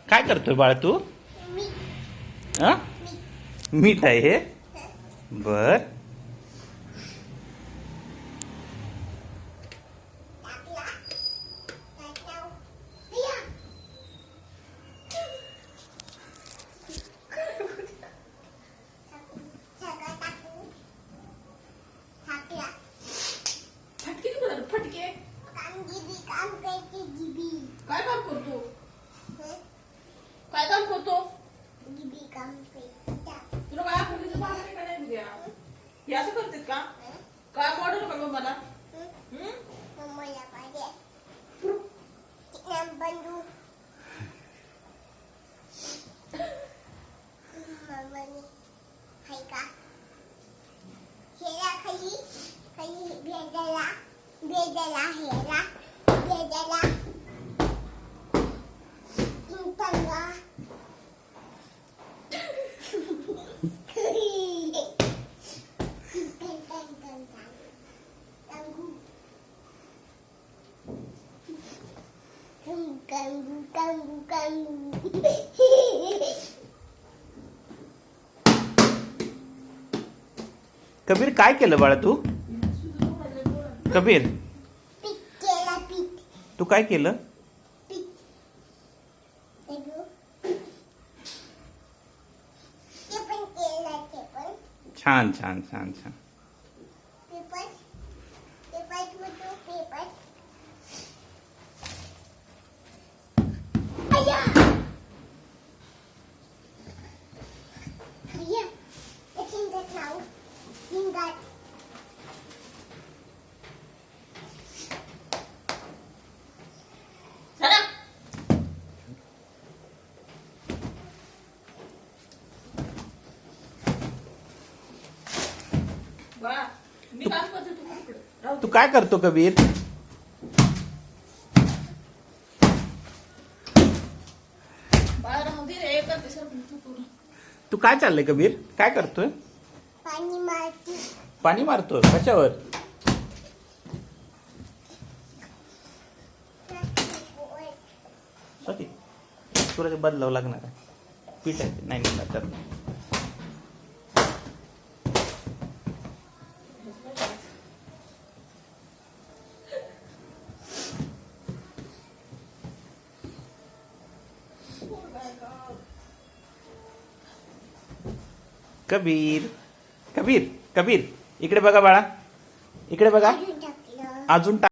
काय करतोय बाळ तू? मीठ आहे हे? बर. फटके काय काम करतो? काय काम करतो? तुला काय फटकेचं भाग आहे का नाही उद्या? हे असं करतात का? काय मॉडेल का मला? कबीर काय केलं बाळा तू? कबीर तू काय केलं? छान छान छान छान. मी काम करते तू काय करतो कबीर? तू काय चाललंय कबीर? काय करतोय? पाणी मारतोय कशावर? सॉरी तुला ते बदलावं लागणार आहे. पीठ आहे ते. नाही निघणार तर. कबीर कबीर कबीर इकडे बघा बाळा, इकडे बघा. अजून